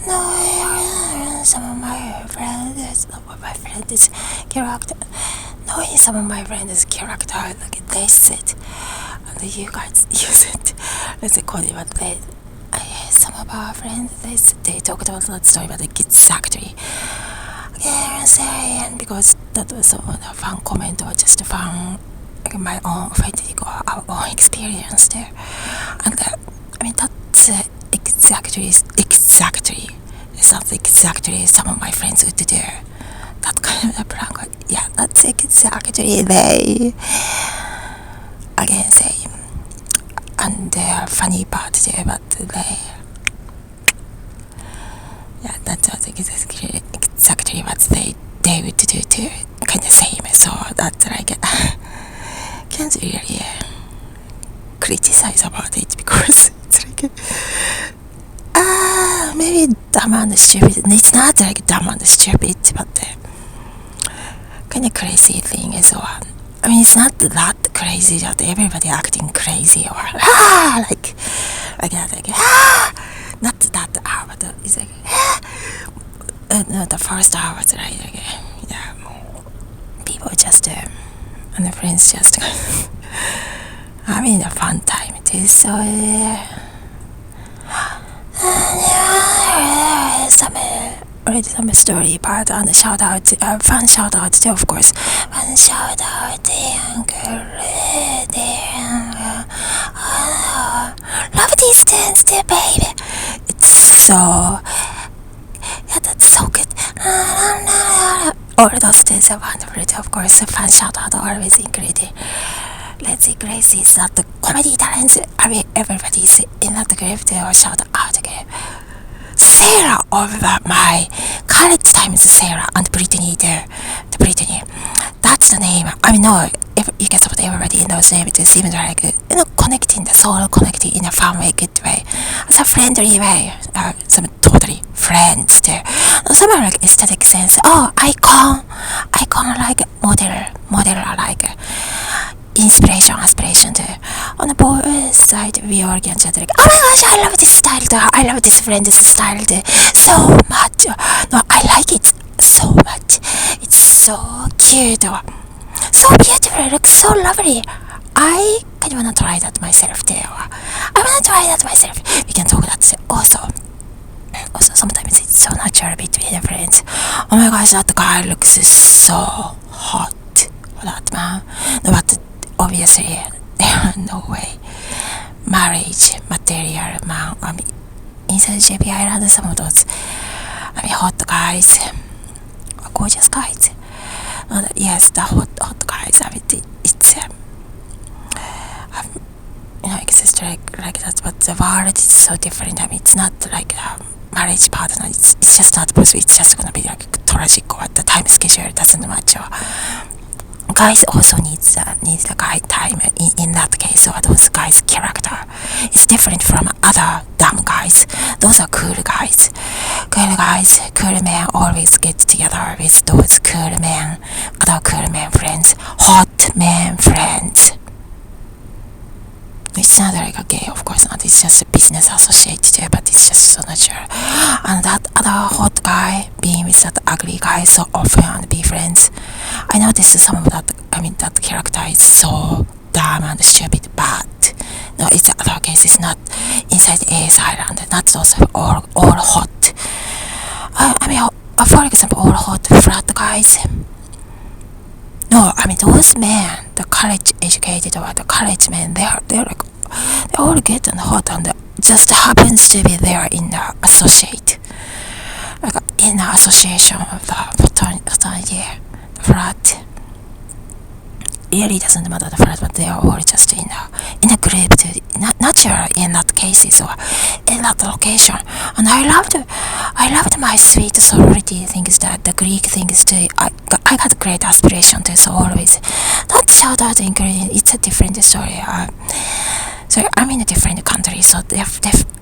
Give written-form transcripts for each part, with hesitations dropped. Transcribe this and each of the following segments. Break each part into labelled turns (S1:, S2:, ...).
S1: No, some of my friends' character. Knowing some of my friends' character, like they said, and you guys use it. Let's call it what they. Some of our friends, they talked about that story about the kids factory. And because that was a fun comment or just a fun, like my own authentic or our own experience there. And that's exactly, it's not exactly some of my friends would do. That kind of a prank, yeah, that's exactly they, again, say, and the funny part there, but they, yeah, that's exactly what they would do too, kind of same, so that's like, can't really criticize about it because it's like, maybe dumb and stupid. It's not like dumb and stupid, but kind of crazy thing as well. I mean, it's not that crazy that everybody acting crazy or like that, like not that hour, but it's like no, the first hour was like yeah, people just and the friends just having a fun time too. So some story part and shout out, fun shout out too, of course. Fun shout out to Uncle love these dance too, baby. It's so, yeah, that's so good. All those days are wonderful too, of course. Fun shout out always included. Let's see, Grace is not the comedy talents. I mean, everybody's in that group too, or shout out again. Sarah of my college time is Sarah and Brittany there. The Brittany. That's the name. I mean, no, if you can support everybody in those names. It seems like, connecting the soul, connecting in a fun way, good way. It's a friendly way. Some totally friends there. Some are like aesthetic sense. Oh, icon like model like inspiration, aspiration too. On the boys side, we all get like, oh my gosh, I love this style too. I love this friend's style too. So much. No, I like it so much. It's so cute. So beautiful. It looks so lovely. I kind of wanna try that myself too. I wanna try that myself. We can talk that also. Also, sometimes it's so natural between the friends. Oh my gosh, that guy looks so hot. That man. No, but obviously, there are no way. Marriage material man. I mean, inside JP Island, some of those, hot guys, gorgeous guys. Yes, the hot guys. I mean, it's it's just like that. But the world is so different. I mean, it's not like a marriage partner. It's just not possible. It's just gonna be like tragic. Or the time schedule doesn't match. Guys also needs the guide time in that case, or those guys' character is different from other dumb guys. Those are cool guys. Cool men always get together with those cool men, other cool men friends, hot men friends. It's not like a gay, of course not. It's just a business associate too, but it's just so natural. And that other hot guy being with that ugly guy so often and be friends. I noticed some of that. I mean, that character is so dumb and stupid, but no, it's other case. It's not inside AS Island. Not also all hot. For example, all hot frat guys. No, I mean those men, the college educated or the college men, they're all good and hot, and just happens to be there in the associate, like in the association of the fraternity, the frat. Really doesn't matter the frat, but they are all just in a group to natural in that cases or in that location. And I loved my sweet sorority things, that the Greek things too. I got great aspiration to, so always that shout out including it's a different story. So I'm in a different country, so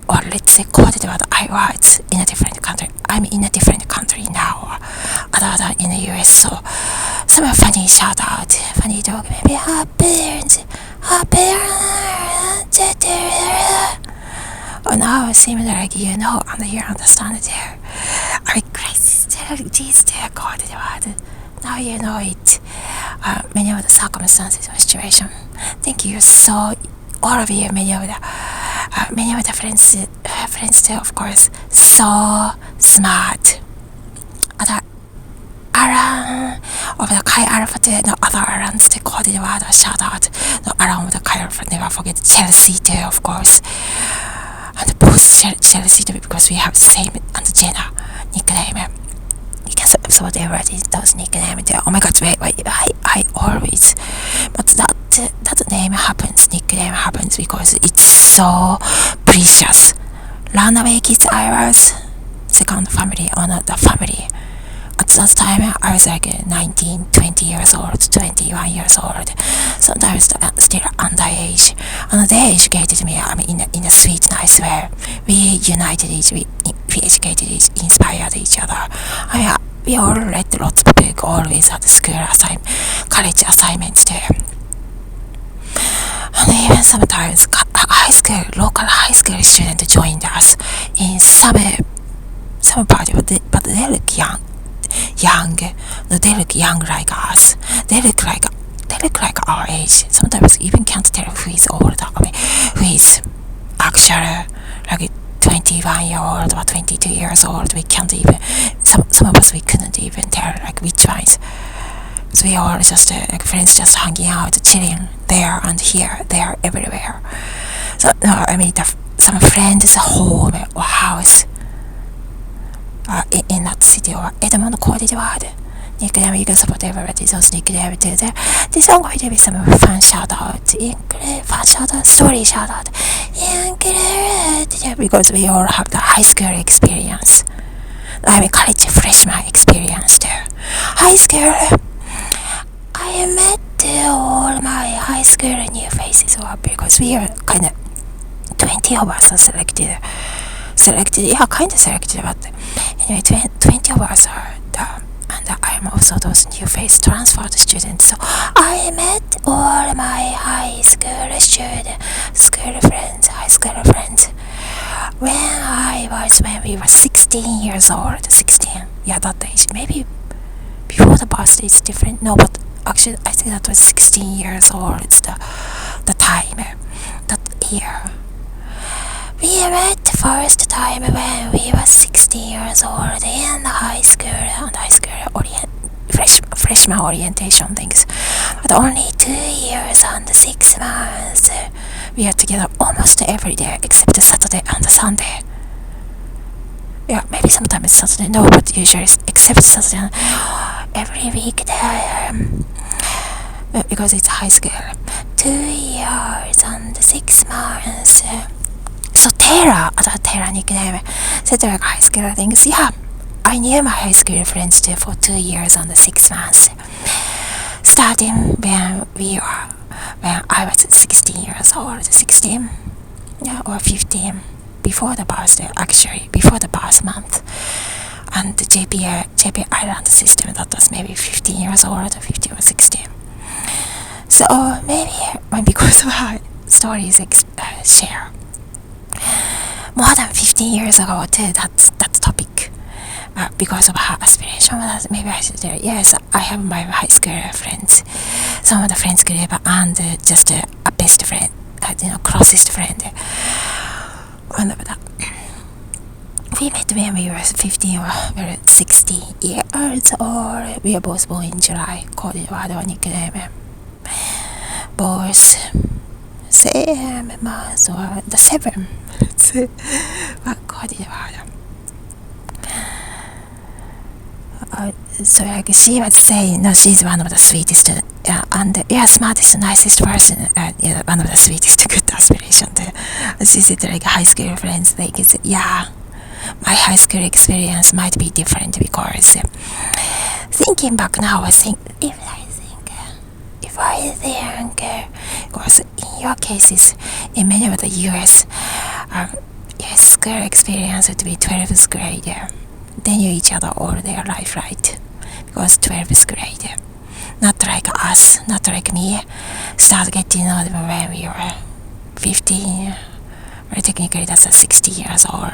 S1: or let's say quote about I was in a different country. I'm in a different country now, other than in the US. So some funny shout out, funny joke, maybe now it seems like and you understand it there. Grace these there God the word. Now you know it. Many of the circumstances or situation. Thank you so all of you. Many of the friends too, of course. So smart. Other Alan of the Chi Alpha, no other Alans, they called it word shout out. No Alan of the Chi Alpha, never forget Chelsea too, of course. And both Chelsea too, because we have the same and Jenna nickname. You can say whatever it is, those nicknames there. Oh my god, wait, I always, but that name happens, nickname happens because it's so precious. Runaway kids I was, second family or not the family. At that time I was like 19, 20 years old, 21 years old. Sometimes still underage. And they educated me, in a sweet, nice way. We united each, we educated each, inspired each other. We all read lots of books always at school college assignments too. And even sometimes local high school students joined us in some party, but they look young. No, they look young like us. They look like our age. Sometimes even can't tell who is old, who is actually like 21-year-old or 22 years old. We can't even. Some of us we couldn't even tell like which ones. So we all just like friends, just hanging out, chilling there and here, there, everywhere. So no, some friends' home or house. In that city or Edmond called it word. Nickname, you can support everybody, those nickname too. This is going to be some fun shout out, story shout out. Because we all have the high school experience. College freshman experience too. High school, I met all my high school new faces because we are kind of 20 of us are selected, but anyway, 20 of us are and I'm also those new face transferred students. So I met all my high school friends when we were 16 years old. 16, yeah, that age. Maybe before the birthday is different. No, but actually I think that was 16 years old. It's the time, that year. We met the first time when we were 16 years old in the high school freshman orientation things. But only 2 years and 6 months. We are together almost every day except Saturday and Sunday. Yeah, maybe sometimes Saturday, no, but usually except Saturday. Every week there. Because it's high school. 2 years and 6 months. So Taylor nickname, said like high school things. Yeah, I knew my high school friends too for 2 years and 6 months. Starting when I was 16 years old, 16, yeah, or 15, before the birthday, actually, before the birth month. And the JP Island system, that was maybe 15 years old, 15 or 16. So maybe because of her stories share. More than 15 years ago too, that topic. Because of her aspiration, maybe I should say, yes, I have my high school friends, some of the friends group, and just a best friend, closest friend. And we met when we were 15 or 16 years old. We are both born in July, called it one nickname. Both same month or the 7th. Called it one. So like she was saying, no, she's one of the sweetest, and smartest, nicest person, one of the sweetest, good aspiration. She said like high school friends, like my high school experience might be different because thinking back now, I think because in your cases, in many of the US school experience would be 12th grade. They knew each other all their life, right? Because 12th grade. Not like us, not like me. Started getting to know them when we were 15 Well, technically that's a 60 years old,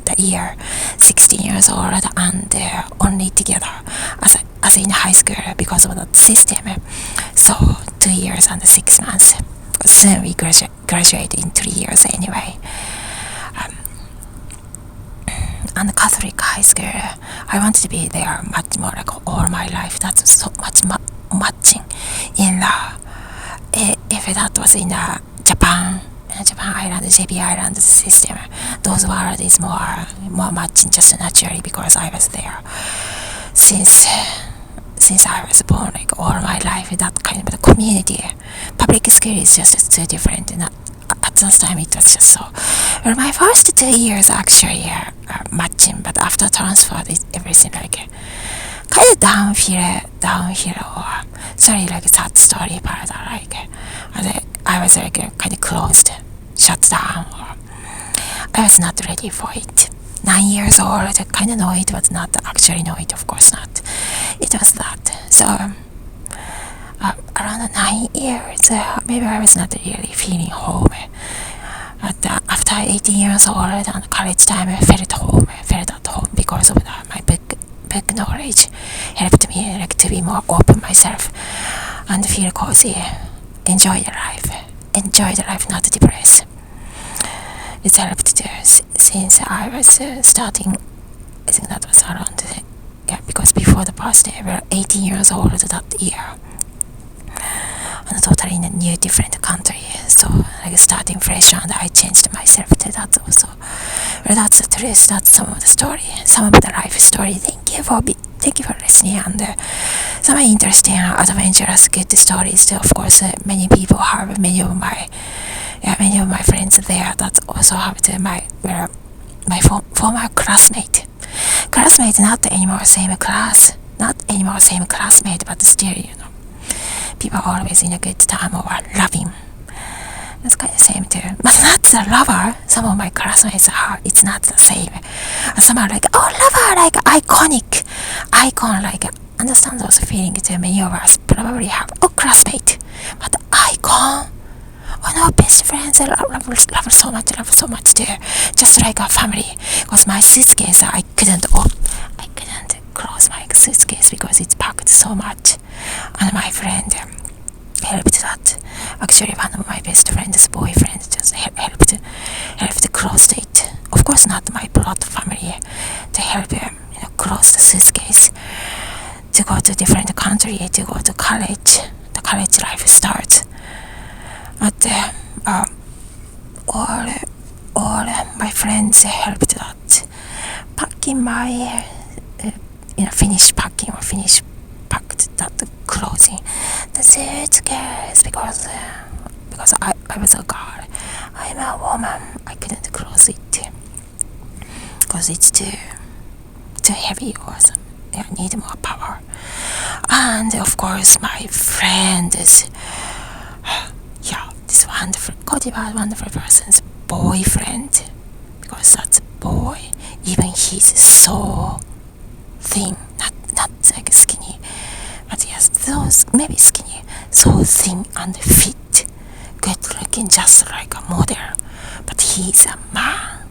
S1: the year 16 years old, and they're only together as in high school because of the system. So 2 years and 6 months. Soon we graduate in 3 years anyway. And Catholic high school, I wanted to be there much more like all my life. That's so much matching in the if that was in the Japan Island, JB Island system, those world is more matching just naturally because I was there since I was born, like all my life. That kind of the community, public school is just too different. And at that time it was just so. Well, my first 2 years actually matching, but after transfer, everything like kind of downhill or sorry like sad story, but like I was like kind of closed, shut down. Or I was not ready for it. 9 years old, kind of know it, but not actually know it, of course not. It was that. So around 9 years, maybe I was not really feeling home. But after 18 years old and college time, I felt at home because of my book knowledge helped me like to be more open myself and feel cozy, enjoy the life, not depressed. It helped too, since I was starting. I think that was around because before the birthday, we were 18 years old that year, and totally in a new different country. So like starting fresh, and I changed myself to that also. Well, that's the truth. That's some of the story, some of the life story. Thank you for listening, and some interesting, adventurous, good stories too. Of course, many people have many of my friends there that also have my former classmate, not anymore same classmate, but still, people are always in a good time or loving. That's kind of same too, but not the lover. Some of my classmates are, it's not the same. Some are like, oh, lover, like icon, like understand those feelings too. Many of us probably have, oh, classmate, but icon. Oh no, best friends, I love so much too. Just like a family. Because my suitcase, I couldn't close my suitcase because it's packed so much. And my friend helped that. Actually, one of my best friend's boyfriend just helped close it. Of course, not my blood family. To help him, close the suitcase to go to different country, to go to college. The college life starts. But all my friends helped that packing my finish packed that clothing, the suitcase, because I was a girl. I'm a woman. I couldn't close it because it's too heavy or something. I need more power. And of course my friend is this wonderful person's boyfriend, because that's boy, even he's so thin, not like skinny, but yes, those maybe skinny, so thin and fit, good looking, just like a model, but he's a man,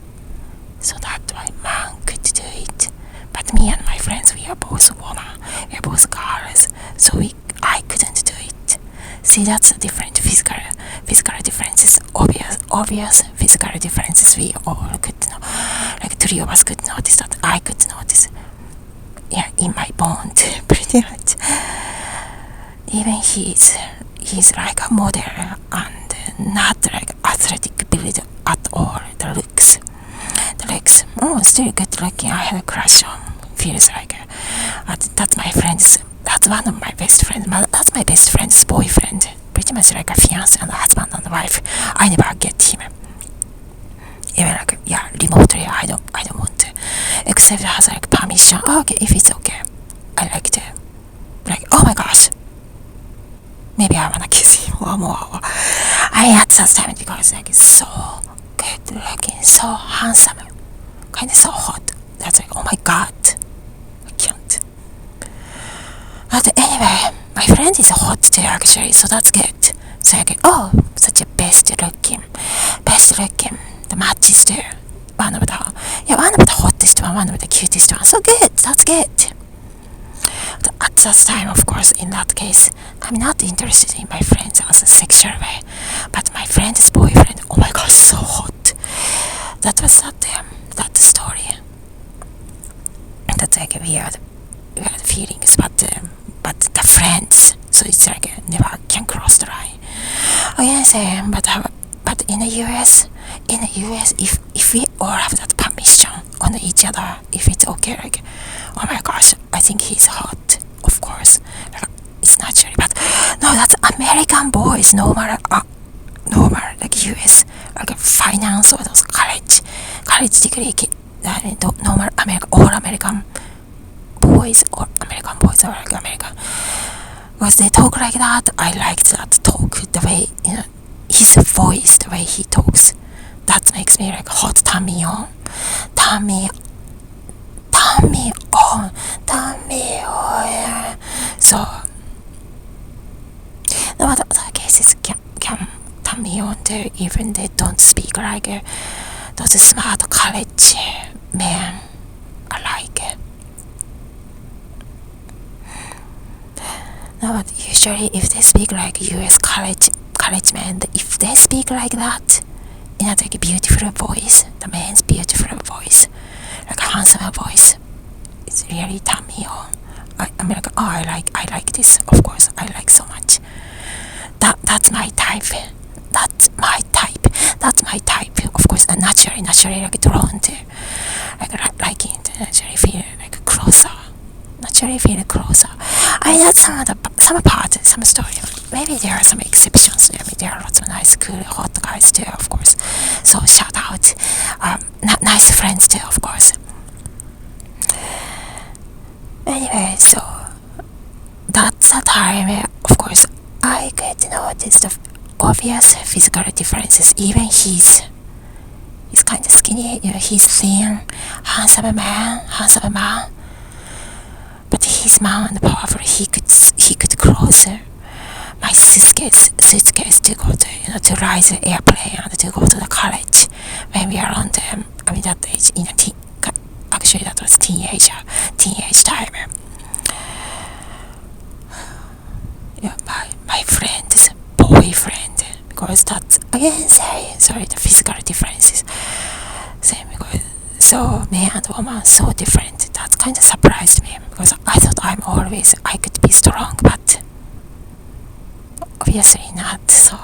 S1: so that's why man could do it. But me and my friends, we are both women, we are both girls, so I couldn't do it. See, that's a different physical differences, obvious physical differences. We all could know, like 3 of us could notice that. I could notice, in my bone too, pretty much. Even he's like a model and not like athletic build at all. The legs, still good looking. I had a crush on. Feels like that's my friend's. That's one of my best friends. That's my best friend's boyfriend. Pretty much like a fiancé and a husband and wife. I never get him. Even like remotely. I don't want to. Except has like permission. Oh, okay, if it's okay, I like to. Like, oh my gosh, maybe I wanna kiss him or more. I at that time because like so good looking, so handsome, kind of so hot. That's like, oh my god, I can't. But anyway, my friend is hot too actually, so that's good. So I get, oh, such a best looking the matches too. One of the hottest one of the cutest one. So good, that's good. At that time, of course, in that case, I'm not interested in my friends as a sexual way, but my friend's boyfriend, oh my gosh, so hot. That was that story. That's like weird feelings, but the friends, so it's like never can cross the line. Again, but in the US, if we all have that permission on each other, if it's okay, like, oh my gosh, I think he's hot, of course, like, it's naturally, but no, that's American boys, normal, like US, like finance or those college degree, normal all American boys or like American, because they talk like that. I like that talk, the way, his voice, the way he talks, that makes me like hot, turn me on. So no other cases can turn me on too, even they don't speak like those smart college men. I like it. No, but usually if they speak like US college men, if they speak like that in a like beautiful voice, the man's beautiful voice, like a handsome voice, it's really turn me on. I'm like, oh, I like this. Of course, I like so much. That's my type. That's my type. Of course, naturally like drawn to, like it. Naturally feel like closer. I mean, that's some part, some story. Maybe there are some exceptions. I mean, there are lots of nice, cool, hot guys too, of course. So shout out, nice friends too, of course. Anyway, so that's a time, of course, I could notice the obvious physical differences. Even he's kind of skinny, he's thin, handsome man, but he's man and powerful. He could cross my suitcase to go to, to ride the airplane and to go to the college when we are on that age, actually that was teenage time. Yeah, my friend's boyfriend, because that's again sorry the physical differences. Same, because so man and woman so different. That kind of surprised me, because I thought I could be strong, but obviously not. So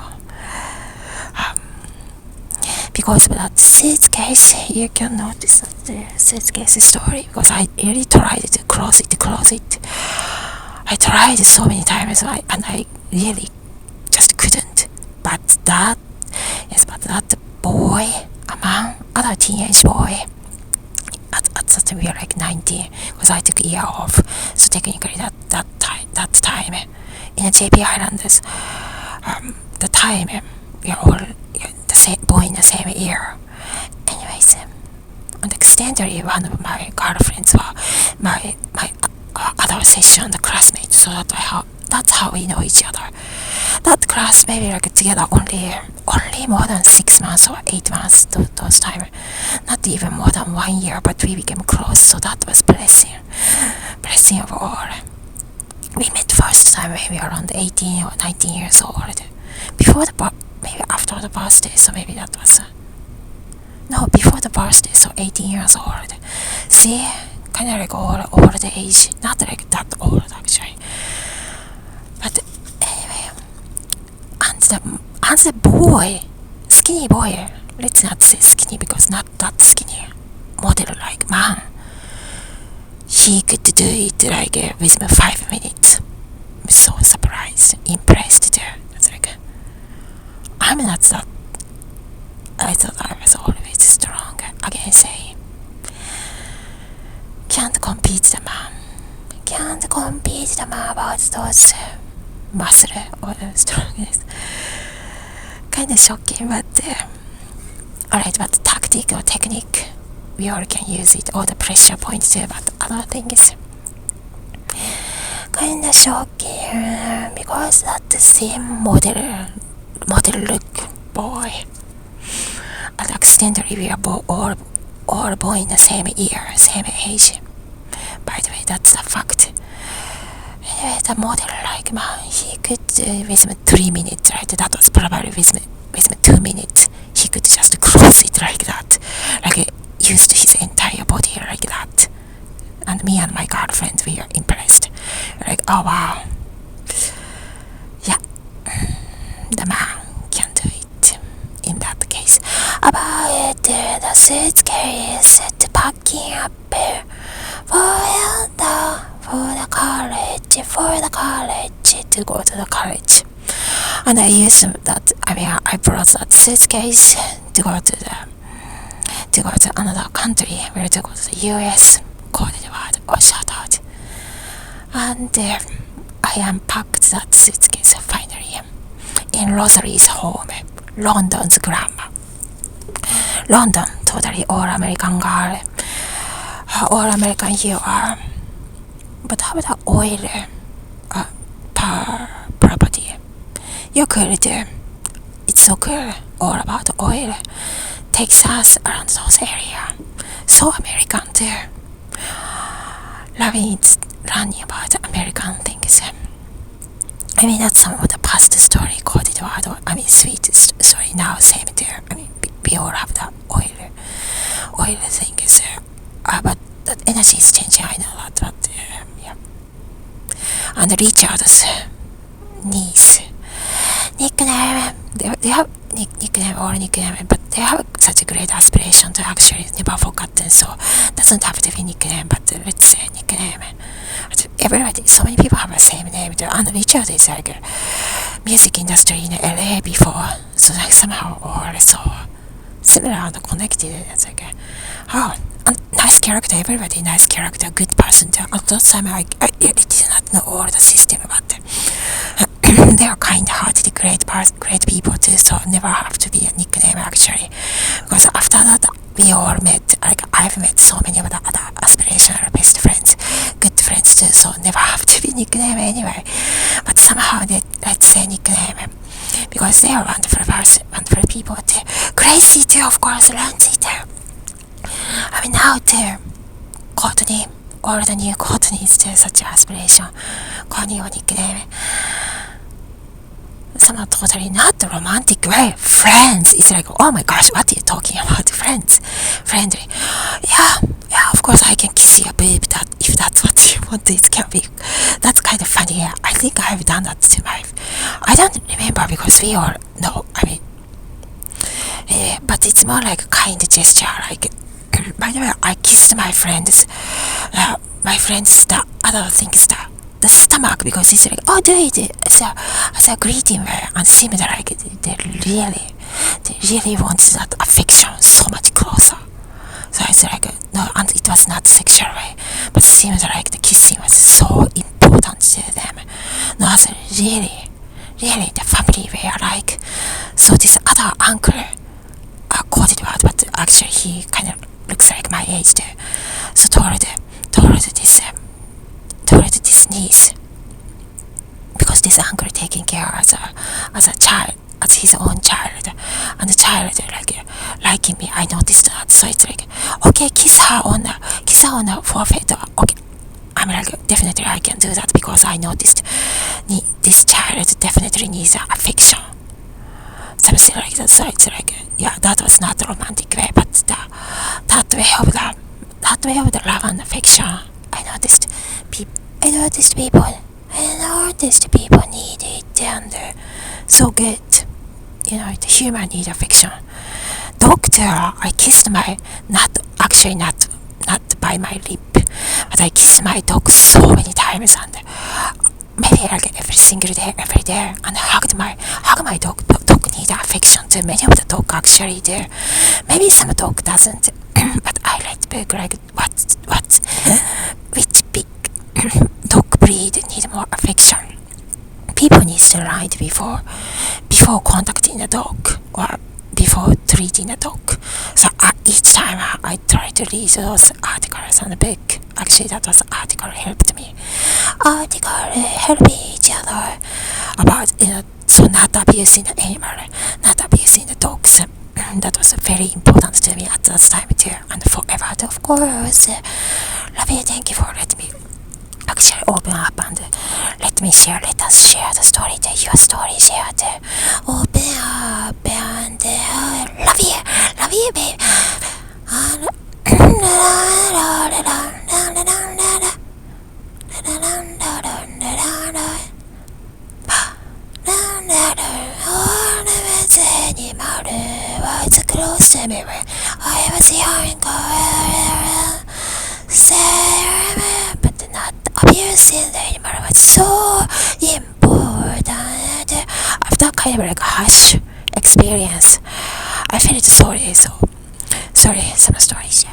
S1: because of that suitcase, you can notice that the suitcase story, because I really tried to close it. I tried so many times, and I really just couldn't. But that boy, other teenage boy, at that time we were like 19, because I took a year off. So technically that time in the JP Islanders, the time we are all the same boy in the same year. Anyways, and accidentally one of my girlfriends were my other session, the classmates. So that's how we know each other. That class maybe like together only more than 6 months or 8 months those time, not even more than 1 year, but we became close. So that was blessing of all. We met first time when we were around 18 or 19 years old, before maybe after the birthday. So maybe that was no, before the birthday, so 18 years old. See, kind of like old age, not like that old actually. But anyway, and the boy, skinny boy, let's not say skinny because not that skinny, model like man, he could do it like within 5 minutes. I'm so surprised, impressed too. It's like, I'm not that. I thought I was always strong. Again, say, can't compete the man about those muscle or strongness. Kind of shocking, but alright, but tactic or technique, we all can use it, or the pressure point too, but other things kind of shocking, because that's the same model look boy. At coincidentally we are all born in the same year, same age. By the way, that's a fact. Anyway, the model, like, man, he could with 3 minutes, right? That was probably with 2 minutes. He could just close it like that, like used his entire body like that. And me and my girlfriend, we are impressed. Like, oh wow, yeah, the man can do it. In that case, about the suitcase, the packing up for the college to go to the college. And I used that. I brought that suitcase to go to another country, where to go to the US, coded word or shout out. And I unpacked that suitcase finally in Rosalie's home, London's grandma. London, totally all-American girl. All-American you are. But how about oil per property? You're cool too. It's so cool. All about oil. Texas, around those area. So American too. Loving learning about American things. That's some of the past story, coded word, sweet story. Now same there. We all have the oil things. But that energy is changing, I know that, but yeah. And Richard's niece, nickname, they have nickname, but they have such a great aspiration to actually never forgotten, so doesn't have to be nickname, but let's say nickname. Everybody, so many people have the same name, and Richard is like a music industry in LA before, so like somehow all so similar and connected. It's like, oh, nice character, everybody nice character, good person. At that time I really did not know all the system, but they are kind-hearted, great people too, so never have to be a nickname actually. Because after that we all met, like I've met so many of the other aspirational best friends, good friends too, so never have to be nickname anyway. But somehow let's say nickname, because they are wonderful people too. Crazy too, of course, Lindsay too. Now too, Courtney, all the new Courtneys too, such aspiration. Connie or nickname. Somehow totally not the romantic way. Friends. It's like, oh my gosh, what are you talking about? Friends. Friendly. Yeah, of course I can kiss your boob, if that's what you want, it can be. That's kind of funny. Yeah, I think I've done that to my... I don't remember because we all know, but it's more like a kind gesture, like... By the way, I kissed my friends, the other things, the stomach, because it's like, oh, do it as a greeting way, and seems like they really want that affection so much closer. So it's like, no, and it was not sexual way, but it seems like the kissing was so important to them. No, as really the family were like. So this other uncle, quoted word, but actually he kind of looks like my age too. So told this niece, because this uncle taking care as a child, as his own child, and the child liking me. I noticed that, so it's like, okay, kiss her on the forehead. Okay, I'm like, definitely I can do that, because I noticed this child definitely needs affection. Something like that. So it's like, yeah, that was not the romantic way, but that way of the love and affection. I noticed people need it, and so good. The human need affection. Doctor, I kissed not by my lip, but I kissed my dog so many times, and maybe like every single day, and hug my dog. Dog need affection too. Many of the dog actually do. Maybe some dog doesn't, but I like big, like which big dog breed need more affection. People need to write before contacting the dog, or before treating the dog. So each time I try to read those articles and the book. Actually, that was the article helped me. Article help each other about so not abusing the animal, not abusing the dogs. that was very important to me at that time too, and forever. Of course, love you. Thank you for letting me actually open up and let me share. Let us share the story. Your story shared. Open up and love you. Love you, babe. Was close to me when I was young, but not abusing anymore was so important. After kind of like a harsh experience, I felt sorry. So sorry, some stories.